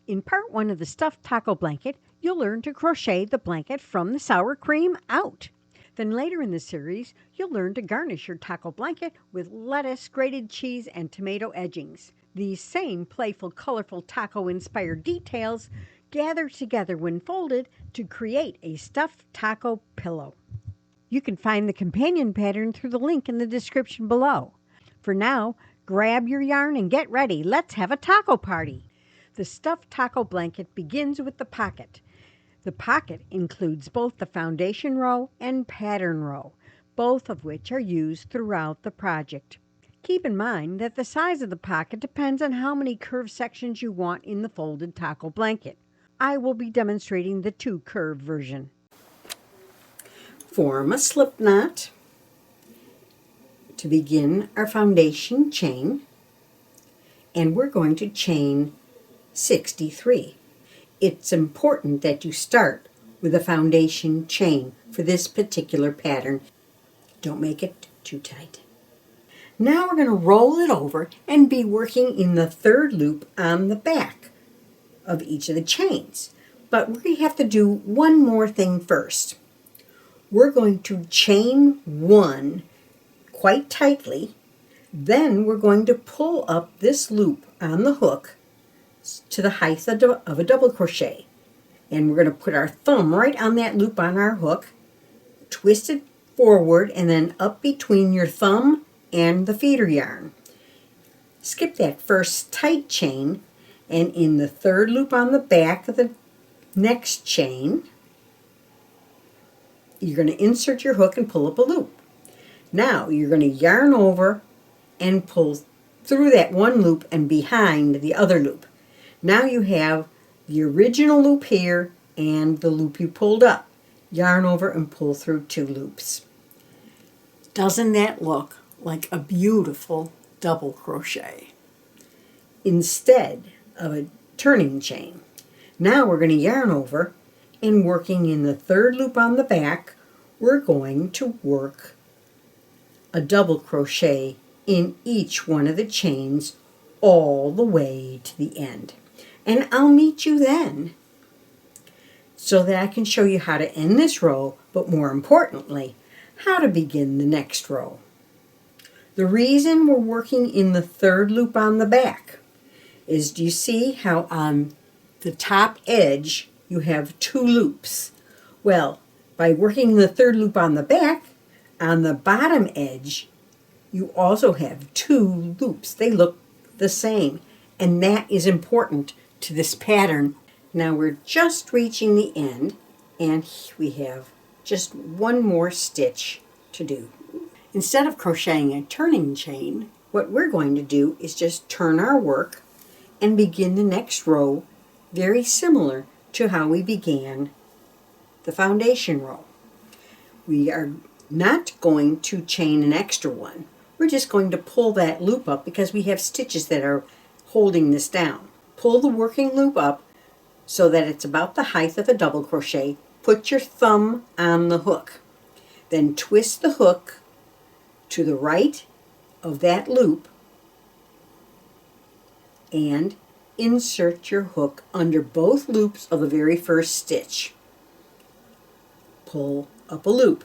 In part 1 of the stuffed taco blanket, you'll learn to crochet the blanket from the sour cream out. Then later in the series, you'll learn to garnish your taco blanket with lettuce, grated cheese, and tomato edgings. These same playful, colorful taco-inspired details gather together when folded to create a stuffed taco pillow. You can find the companion pattern through the link in the description below. For now, grab your yarn and get ready. Let's have a taco party. The stuffed taco blanket begins with the pocket. The pocket includes both the foundation row and pattern row, both of which are used throughout the project. Keep in mind that the size of the pocket depends on how many curved sections you want in the folded taco blanket. I will be demonstrating the 2 curved version. Form a slip knot to begin our foundation chain, and we're going to chain 63. It's important that you start with a foundation chain for this particular pattern. Don't make it too tight. Now we're going to roll it over and be working in the 3rd loop on the back of each of the chains. But we have to do one more thing first. We're going to chain 1 quite tightly. Then we're going to pull up this loop on the hook to the height of a double crochet, and we're going to put our thumb right on that loop on our hook, twist it forward and then up between your thumb and the feeder yarn. Skip that first tight chain, and in the 3rd loop on the back of the next chain, you're going to insert your hook and pull up a loop. Now you're going to yarn over and pull through that one loop and behind the other loop. Now you have the original loop here and the loop you pulled up. Yarn over and pull through 2 loops. Doesn't that look like a beautiful double crochet instead of a turning chain? Now we're going to yarn over, and working in the 3rd loop on the back, we're going to work a double crochet in each one of the chains all the way to the end. And I'll meet you then so that I can show you how to end this row, but more importantly, how to begin the next row. The reason we're working in the 3rd loop on the back is, do you see how on the top edge you have 2 loops? Well, by working in the 3rd loop on the back, on the bottom edge, you also have 2 loops. They look the same, and that is important to this pattern. Now we're just reaching the end, and we have just one more stitch to do. Instead of crocheting a turning chain, what we're going to do is just turn our work and begin the next row very similar to how we began the foundation row. We are not going to chain an extra one. We're just going to pull that loop up because we have stitches that are holding this down. Pull the working loop up so that it's about the height of a double crochet. Put your thumb on the hook. Then twist the hook to the right of that loop and insert your hook under both loops of the very first stitch. Pull up a loop.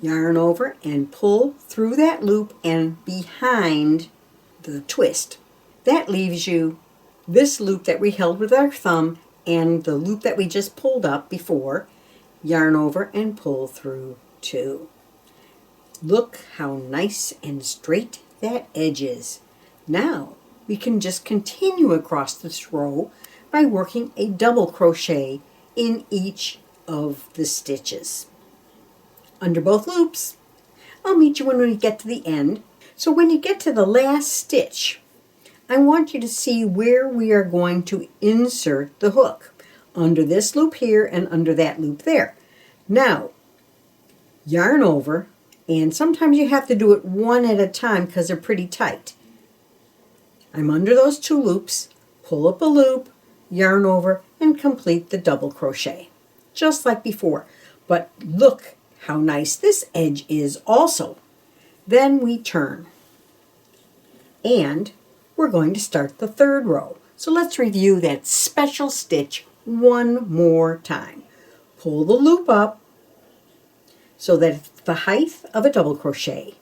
Yarn over and pull through that loop and behind the twist. That leaves you this loop that we held with our thumb and the loop that we just pulled up before. Yarn over and pull through 2. Look how nice and straight that edge is. Now we can just continue across this row by working a double crochet in each of the stitches under both loops. I'll meet you when we get to the end. So when you get to the last stitch, I want you to see where we are going to insert the hook, under this loop here and under that loop there. Now yarn over, and sometimes you have to do it one at a time because they're pretty tight. I'm under those 2 loops, pull up a loop, yarn over, and complete the double crochet, just like before. But look how nice this edge is also. Then we turn, and we're going to start the 3rd row. So let's review that special stitch one more time. Pull the loop up so that it's the height of a double crochet.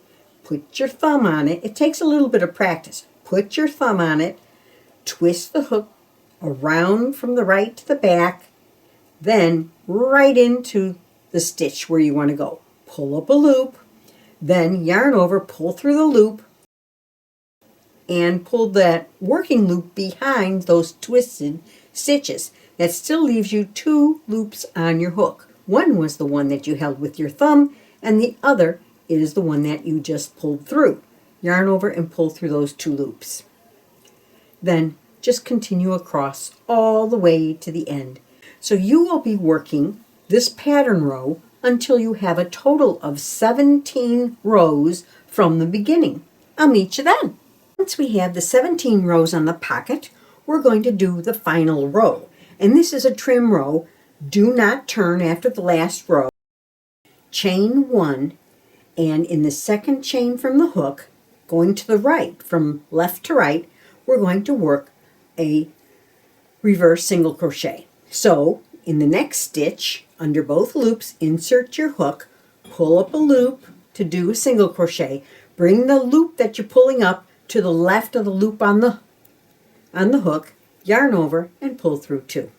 Put your thumb on it. It takes a little bit of practice. Put your thumb on it, twist the hook around from the right to the back, then right into the stitch where you want to go. Pull up a loop, then yarn over, pull through the loop, and pull that working loop behind those twisted stitches. That still leaves you 2 loops on your hook. One was the one that you held with your thumb, and the other is the one that you just pulled through. Yarn over and pull through those 2 loops. Then just continue across all the way to the end. So you will be working this pattern row until you have a total of 17 rows from the beginning. I'll meet you then. Once we have the 17 rows on the pocket, we're going to do the final row. And this is a trim row. Do not turn after the last row. Chain 1, and in the second chain from the hook, going to the right, from left to right, we're going to work a reverse single crochet. So in the next stitch, under both loops, insert your hook, pull up a loop to do a single crochet. Bring the loop that you're pulling up to the left of the loop on the hook, yarn over, and pull through 2.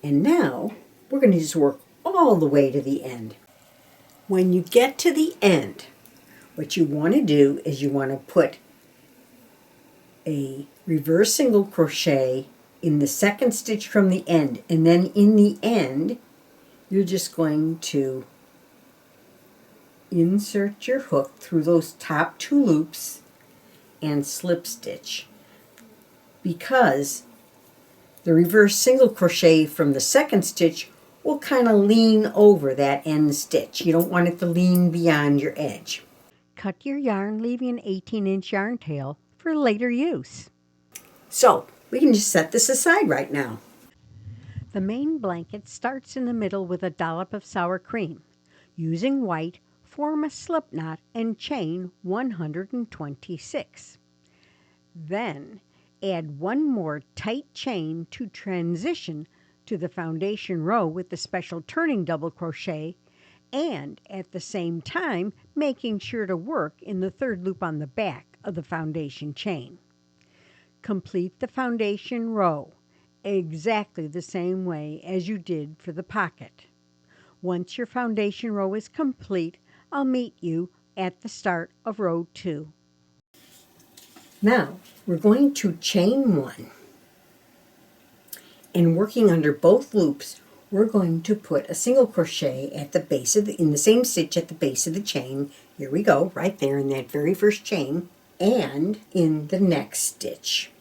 And now we're going to just work all the way to the end. When you get to the end, what you want to do is you want to put a reverse single crochet in the second stitch from the end, and then in the end you're just going to insert your hook through those top 2 loops and slip stitch, because the reverse single crochet from the second stitch will kind of lean over that end stitch. You don't want it to lean beyond your edge. Cut your yarn, leaving an 18-inch yarn tail for later use. So we can just set this aside right now. The main blanket starts in the middle with a dollop of sour cream. Using white, form a slip knot and chain 126. Then add 1 more tight chain to transition to the foundation row with the special turning double crochet, and at the same time making sure to work in the 3rd loop on the back of the foundation chain. Complete the foundation row exactly the same way as you did for the pocket. Once your foundation row is complete, I'll meet you at the start of row 2. Now we're going to chain 1, and working under both loops, we're going to put a single crochet at the base of in the same stitch at the base of the chain. Here we go, right there in that very first chain, and in the next stitch,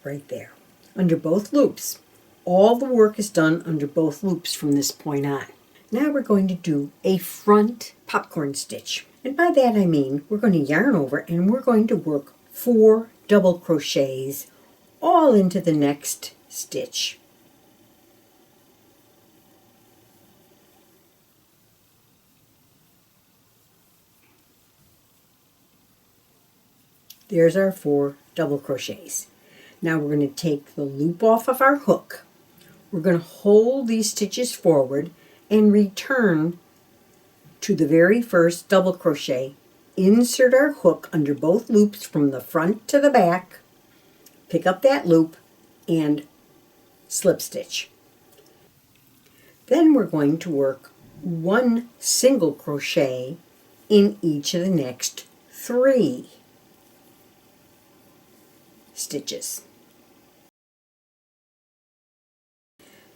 right there, under both loops. All the work is done under both loops from this point on. Now we're going to do a front popcorn stitch. And by that I mean we're going to yarn over and we're going to work 4 double crochets all into the next stitch. There's our 4 double crochets. Now we're going to take the loop off of our hook. We're going to hold these stitches forward and return to the very first double crochet. Insert our hook under both loops from the front to the back, pick up that loop, and slip stitch. Then we're going to work 1 single crochet in each of the next 3 stitches.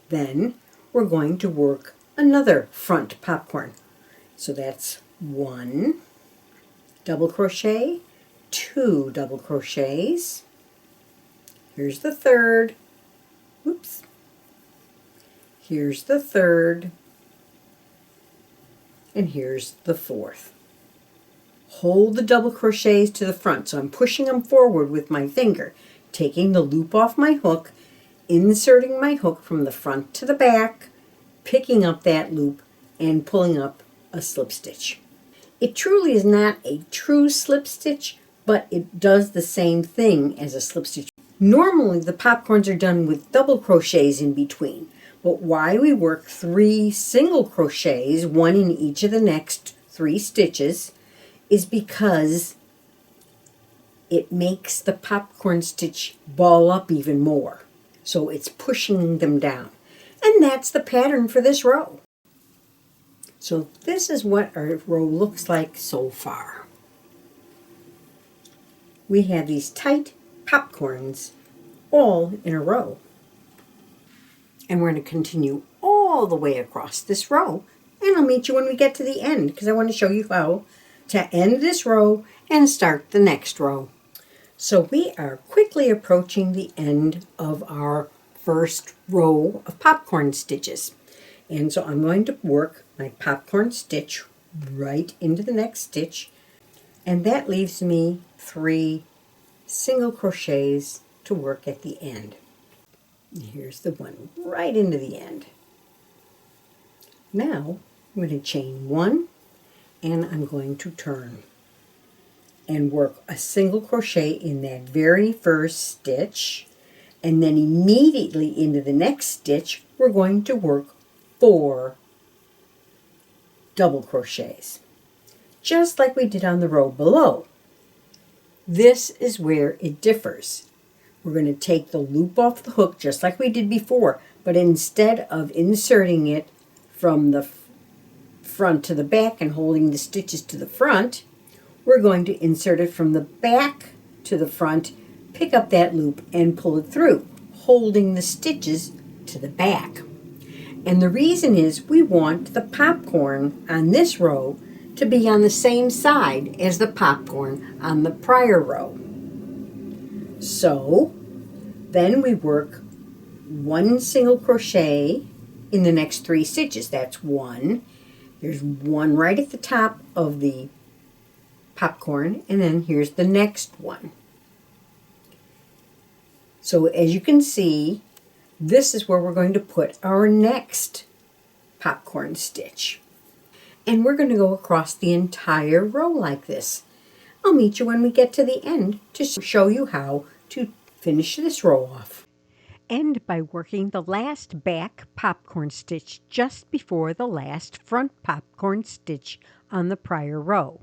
Then we're going to work another front popcorn. So that's 1 double crochet, 2 double crochets. Here's the 3rd. Oops. Here's the 3rd. And here's the 4th. Hold the double crochets to the front, so I'm pushing them forward with my finger, taking the loop off my hook, inserting my hook from the front to the back, picking up that loop, and pulling up a slip stitch. It truly is not a true slip stitch, but it does the same thing as a slip stitch. Normally the popcorns are done with double crochets in between, but why we work 3 single crochets, one in each of the next 3 stitches, is because it makes the popcorn stitch ball up even more. So it's pushing them down. And that's the pattern for this row. So this is what our row looks like so far. We have these tight popcorns all in a row. And we're going to continue all the way across this row. And I'll meet you when we get to the end, because I want to show you how to end this row and start the next row. So we are quickly approaching the end of our first row of popcorn stitches. And so I'm going to work my popcorn stitch right into the next stitch. And that leaves me 3 single crochets to work at the end. Here's the one right into the end. Now I'm going to chain 1 and I'm going to turn and work a single crochet in that very first stitch, and then immediately into the next stitch we're going to work 4 double crochets, just like we did on the row below. This is where it differs. We're going to take the loop off the hook just like we did before, but instead of inserting it from the front to the back and holding the stitches to the front, we're going to insert it from the back to the front, pick up that loop and pull it through, holding the stitches to the back. And the reason is we want the popcorn on this row to be on the same side as the popcorn on the prior row. So then we work 1 single crochet in the next 3 stitches. That's 1. There's 1 right at the top of the popcorn, and then here's the next one. So as you can see, this is where we're going to put our next popcorn stitch. And we're going to go across the entire row like this. I'll meet you when we get to the end to show you how to finish this row off. End by working the last back popcorn stitch just before the last front popcorn stitch on the prior row.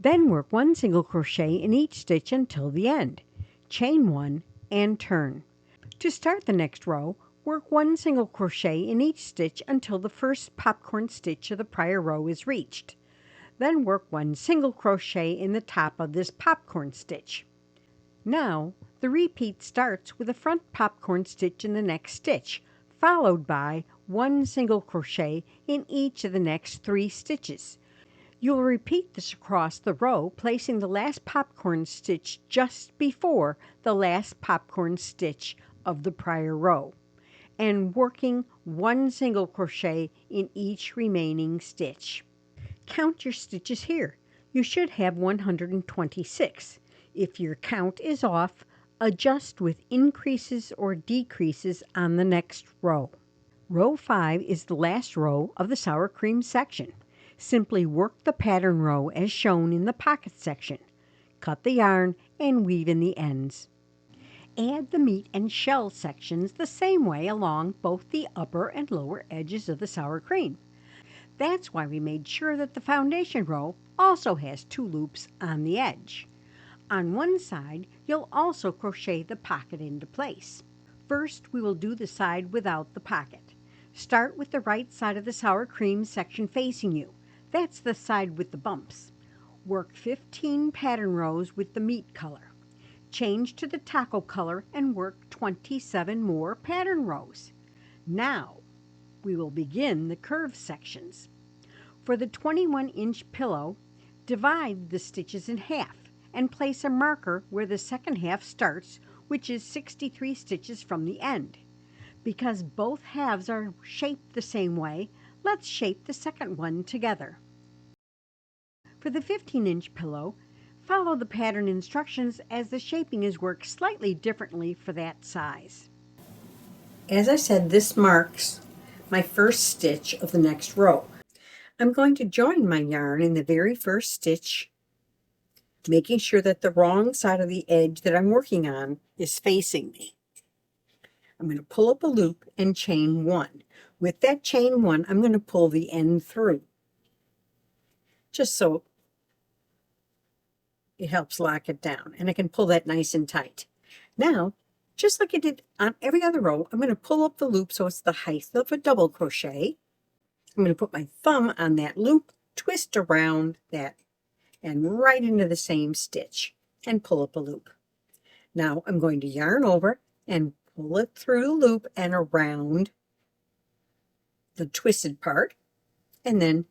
Then work 1 single crochet in each stitch until the end. Chain 1 and turn. To start the next row, work 1 single crochet in each stitch until the first popcorn stitch of the prior row is reached. Then work 1 single crochet in the top of this popcorn stitch. Now, the repeat starts with a front popcorn stitch in the next stitch, followed by 1 single crochet in each of the next 3 stitches. You'll repeat this across the row, placing the last popcorn stitch just before the last popcorn stitch of the prior row, and working 1 single crochet in each remaining stitch. Count your stitches here. You should have 126. If your count is off, adjust with increases or decreases on the next row. Row 5 is the last row of the sour cream section. Simply work the pattern row as shown in the pocket section. Cut the yarn and weave in the ends. Add the meat and shell sections the same way along both the upper and lower edges of the sour cream. That's why we made sure that the foundation row also has 2 loops on the edge. On one side, you'll also crochet the pocket into place. First, we will do the side without the pocket. Start with the right side of the sour cream section facing you. That's the side with the bumps. Work 15 pattern rows with the meat color. Change to the taco color and work 27 more pattern rows. Now, we will begin the curve sections. For the 21-inch pillow, divide the stitches in half and place a marker where the second half starts, which is 63 stitches from the end. Because both halves are shaped the same way, let's shape the second one together. For the 15-inch pillow, follow the pattern instructions as the shaping is worked slightly differently for that size. As I said, this marks my first stitch of the next row. I'm going to join my yarn in the very first stitch, making sure that the wrong side of the edge that I'm working on is facing me. I'm going to pull up a loop and chain 1. With that chain 1, I'm going to pull the end through, just so it helps lock it down, and I can pull that nice and tight. Now, just like I did on every other row, I'm going to pull up the loop so it's the height of a double crochet. I'm going to put my thumb on that loop, twist around that, and right into the same stitch, and pull up a loop. Now I'm going to yarn over and pull it through the loop and around the twisted part, and then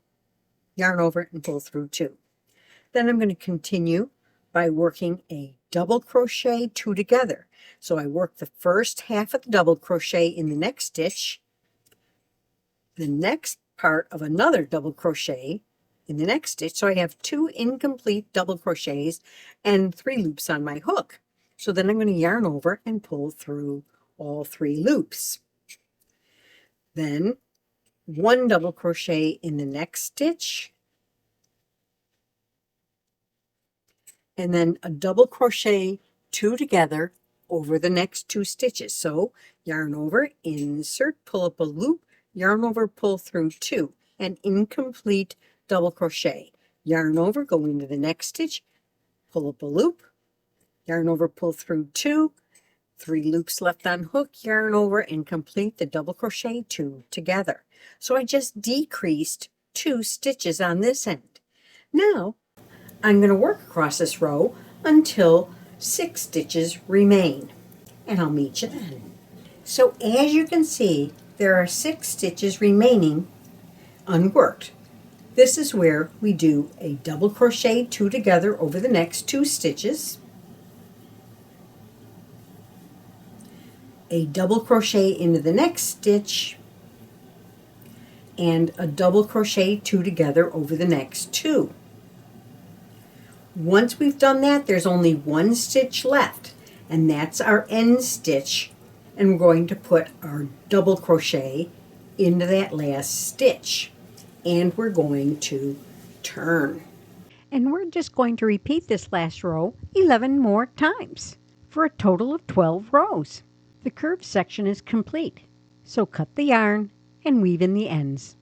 yarn over and pull through 2. Then I'm going to continue by working a double crochet 2 together. So I work the first half of the double crochet in the next stitch, the next part of another double crochet in the next stitch. So I have 2 incomplete double crochets and 3 loops on my hook. So then I'm going to yarn over and pull through all 3 loops. Then 1 double crochet in the next stitch, and then a double crochet 2 together over the next 2 stitches. So yarn over, insert, pull up a loop, yarn over, pull through 2, an incomplete double crochet. Yarn over, go into the next stitch, pull up a loop, yarn over, pull through 2, 3 loops left on hook, yarn over, and complete the double crochet 2 together. So I just decreased 2 stitches on this end. Now I'm going to work across this row until 6 stitches remain, and I'll meet you then. So as you can see, there are 6 stitches remaining unworked. This is where we do a double crochet 2 together over the next 2 stitches, a double crochet into the next stitch, and a double crochet 2 together over the next 2. Once we've done that, there's only 1 stitch left, and that's our end stitch, and we're going to put our double crochet into that last stitch, and we're going to turn. And we're just going to repeat this last row 11 more times for a total of 12 rows. The curved section is complete, so cut the yarn and weave in the ends.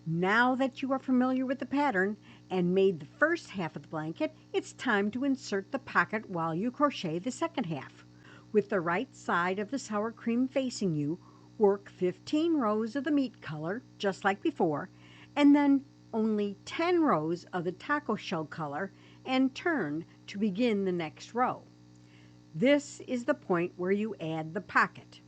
Now that you are familiar with the pattern and made the first half of the blanket, it's time to insert the pocket while you crochet the second half. With the right side of the sour cream facing you, work 15 rows of the meat color, just like before, and then only 10 rows of the taco shell color, and turn to begin the next row. This is the point where you add the pocket.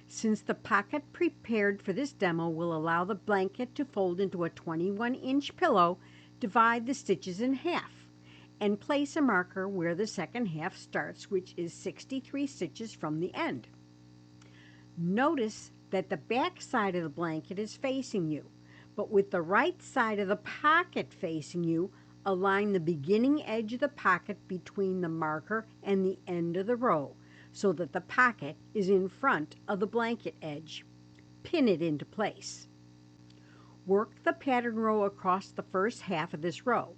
Since the pocket prepared for this demo will allow the blanket to fold into a 21-inch pillow, divide the stitches in half and place a marker where the second half starts, which is 63 stitches from the end. Notice that the back side of the blanket is facing you, but with the right side of the pocket facing you, align the beginning edge of the pocket between the marker and the end of the row, so that the pocket is in front of the blanket edge. Pin it into place. Work the pattern row across the first half of this row.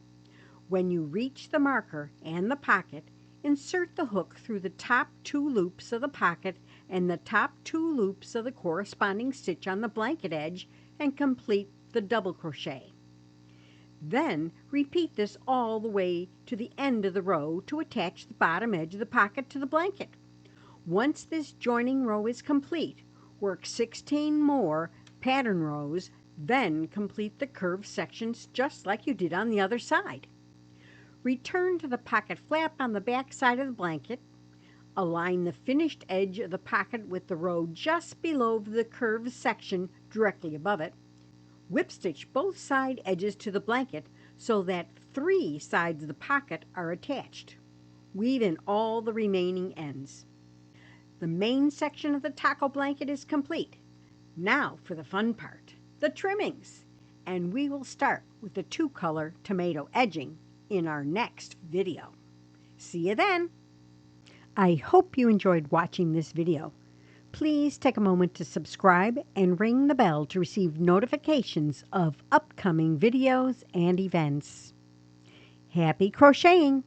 When you reach the marker and the pocket, insert the hook through the top 2 loops of the pocket and the top 2 loops of the corresponding stitch on the blanket edge and complete the double crochet. Then repeat this all the way to the end of the row to attach the bottom edge of the pocket to the blanket. Once this joining row is complete, work 16 more pattern rows, then complete the curved sections just like you did on the other side. Return to the pocket flap on the back side of the blanket. Align the finished edge of the pocket with the row just below the curved section directly above it. Whip stitch both side edges to the blanket so that 3 sides of the pocket are attached. Weave in all the remaining ends. The main section of the taco blanket is complete. Now for the fun part, the trimmings. And we will start with the 2-color tomato edging in our next video. See you then. I hope you enjoyed watching this video. Please take a moment to subscribe and ring the bell to receive notifications of upcoming videos and events. Happy crocheting!